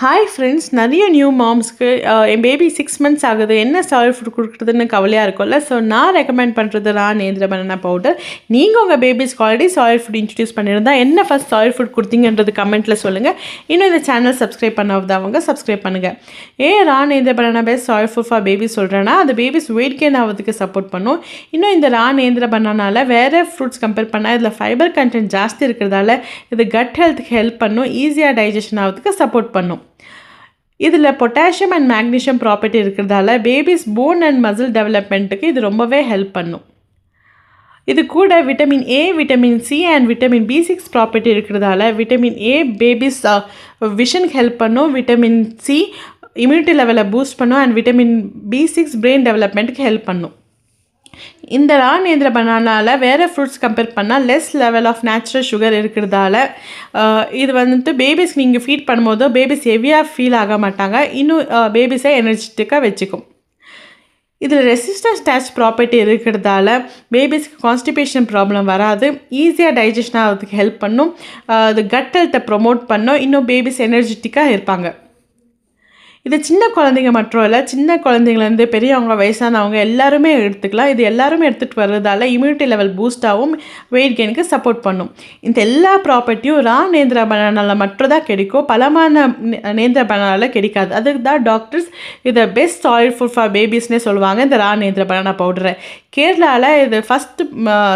Hi friends, நிறைய new மாம்ஸ்க்கு என் baby 6 months ஆகுது, என்ன சாலிட் ஃபுட் கொடுக்குறதுன்னு கவலையாக இருக்கும்ல. ஸோ நான் ரெக்கமெண்ட் பண்ணுறது நேந்திர பனானா பவுடர். நீங்கள் உங்கள் பேபிஸ்க்கு ஆல்ரெடி சாலிட் ஃபுட் இன்ட்ரடியூஸ் பண்ணியிருந்தால் என்ன ஃபஸ்ட் சாலிட் ஃபுட் கொடுத்தீங்கன்றது கமெண்ட்டில் சொல்லுங்கள். இன்னும் இந்த சேனல் சப்ஸ்கிரைப் பண்ணாதவங்க சப்ஸ்கிரைப் பண்ணுங்கள். Nendran banana paste solid food for baby சொல்கிறேன்னா அது பேபிஸ் வெயிட் கெயின் ஆகிறதுக்கு சப்போர்ட் பண்ணும். இன்னும் இந்த நேந்திர பனானாவில் வேறு ஃப்ரூட்ஸ் கம்பேர் பண்ணால் இதில் ஃபைபர் கண்டென்ட் ஜாஸ்தி இருக்கிறதால இது கட் ஹெல்த்துக்கு ஹெல்ப் பண்ணும், ஈஸியாக டைஜஷன் ஆகிறதுக்கு சப்போர்ட் பண்ணும். இதில் பொட்டாசியம் அண்ட் மேக்னீஷியம் ப்ராப்பர்ட்டி இருக்கிறதால பேபிஸ் போன் அண்ட் மசில் டெவலப்மெண்ட்டுக்கு இது ரொம்பவே ஹெல்ப் பண்ணும். இது கூட vitamin A, vitamin C and vitamin B6 property இருக்கிறதால விட்டமின் ஏ பேபிஸ் விஷனுக்கு ஹெல்ப் பண்ணும், விட்டமின் சி இம்யூனிட்டி லெவலை பூஸ்ட் பண்ணும் அண்ட் விட்டமின் B6 பிரெயின் டெவலப்மெண்ட்டுக்கு ஹெல்ப் பண்ணும். இந்த நேந்திர பனானாவில் வேறு ஃப்ரூட்ஸ் கம்பேர் பண்ணால் less level of natural sugar இருக்கிறதால இது பேபிஸ்க்கு நீங்கள் ஃபீட் பண்ணும்போது பேபிஸ் ஹெவியாக ஃபீல் ஆக மாட்டாங்க, இன்னும் பேபிஸை எனர்ஜெட்டிக்காக வச்சுக்கும். இதில் ரெசிஸ்டன்ஸ் டச் ப்ராப்பர்ட்டி இருக்கிறதால பேபிஸ்க்கு கான்ஸ்டிபேஷன் ப்ராப்ளம் வராது, ஈஸியாக டைஜஷன் ஆகிறதுக்கு ஹெல்ப் பண்ணும், அது கட் ஹெல்த்தை ப்ரொமோட் பண்ணும், இன்னும் பேபிஸ் எனர்ஜெட்டிக்காக இருப்பாங்க. இது சின்ன குழந்தைங்க மட்டும் இல்லை, சின்ன குழந்தைங்கலேருந்து பெரியவங்க வயசானவங்க எல்லாருமே எடுத்துக்கலாம். இது எல்லாருமே எடுத்துகிட்டு வர்றதால இம்யூனிட்டி லெவல் பூஸ்டாகவும் வெயிட் கெயினுக்கு சப்போர்ட் பண்ணும். இந்த எல்லா ப்ராப்பர்ட்டியும் நேந்திர பனானாவில் மட்டும் தான் கிடைக்கும், பலமான நேந்திர பனானாவில் கிடைக்காது. அதுக்கு தான் டாக்டர்ஸ் இதை பெஸ்ட் சாலிட் ஃபுட் ஃபார் பேபிஸ்னே சொல்லுவாங்க. இந்த நேந்திர பனானா பவுடரை கேரளாவில் இது ஃபஸ்ட்டு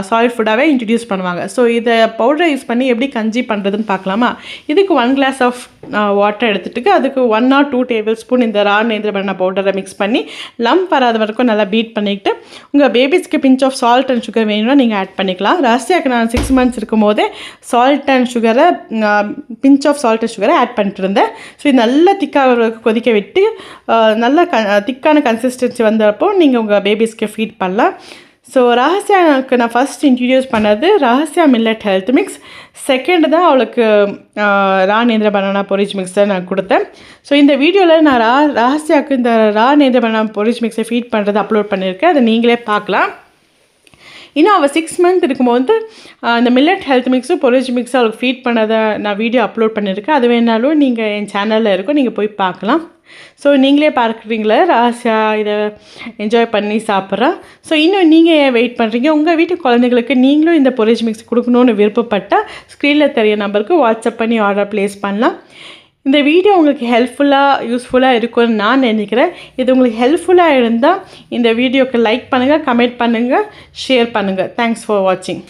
சாலிட் ஃபுட்டாகவே இன்ட்ரடியூஸ் பண்ணுவாங்க. ஸோ இதை பவுடரை யூஸ் பண்ணி எப்படி கஞ்சி பண்ணுறதுன்னு பார்க்கலாமா. இதுக்கு 1 glass ஆஃப் வாட்டர் எடுத்துகிட்டு அதுக்கு 1 or 2 tablespoon இந்த நேந்திர பனானா பவுடரை மிக்ஸ் பண்ணி லம்ப் வராத வரைக்கும் நல்லா பீட் பண்ணிக்கிட்டு உங்கள் பேபிஸ்க்கு pinch of salt and sugar வேணும்னா நீங்கள் ஆட் பண்ணிக்கலாம். ரஷ்யாவுக்கு நான் 6 months இருக்கும் போதே சால்ட் அண்ட் சுகரை பிஞ்ச் ஆஃப் சால்ட் அண்ட் சுகரை ஆட் பண்ணிட்டு இருந்தேன். ஸோ இது நல்லா திக்காக கொதிக்க விட்டு நல்லா திக்கான கன்சிஸ்டன்சி வந்தப்போ நீங்கள் உங்கள் பேபிஸ்க்கு ஃபீட் பண்ணலாம். ஸோ ரகசியாவுக்கு நான் ஃபஸ்ட் இன்ட்ரடியூஸ் பண்ணது ரகசியா மில்லட் ஹெல்த் மிக்ஸ், செகண்ட் தான் அவளுக்கு நேந்திர பனானா பொரிச் மிக்ஸ் தான் நான் கொடுத்தேன். ஸோ இந்த வீடியோவில் நான் ரகசியாவுக்கு இந்த நேந்திர பனானா பொரிச் மிக்ஸை ஃபீட் பண்ணுறது அப்லோட் பண்ணியிருக்கேன், அதை நீங்களே பார்க்கலாம். இன்னும் அவள் 6 months இருக்கும்போது இந்த மில்லட் ஹெல்த் மிக்ஸும் பொரிச் மிக்ஸும் அவளுக்கு ஃபீட் பண்ணதை நான் வீடியோ அப்லோட் பண்ணியிருக்கேன். அது வேணாலும் நீங்கள் என் சேனலில் இருக்கும், நீங்கள் போய் பார்க்கலாம். ஸோ நீங்களே பார்க்குறீங்களே ரகசியா இதை என்ஜாய் பண்ணி சாப்பிட்றா. ஸோ இன்னும் நீங்கள் ஏன் வெயிட் பண்ணுறீங்க, உங்கள் வீட்டு குழந்தைங்களுக்கு நீங்களும் இந்த பொரிச் மிக்ஸ் கொடுக்கணுன்னு விருப்பப்பட்டால் ஸ்க்ரீனில் தெரிய நம்பருக்கு வாட்ஸ்அப் பண்ணி ஆர்டர் ப்ளேஸ் பண்ணலாம். இந்த வீடியோ உங்களுக்கு யூஸ்ஃபுல்லாக இருக்கும்னு நான் நினைக்கிறேன். இது உங்களுக்கு ஹெல்ப்ஃபுல்லாக இருந்தால் இந்த வீடியோக்கு லைக் பண்ணுங்கள், கமெண்ட் பண்ணுங்கள், ஷேர் பண்ணுங்கள். தேங்க்ஸ் ஃபார் வாட்சிங்.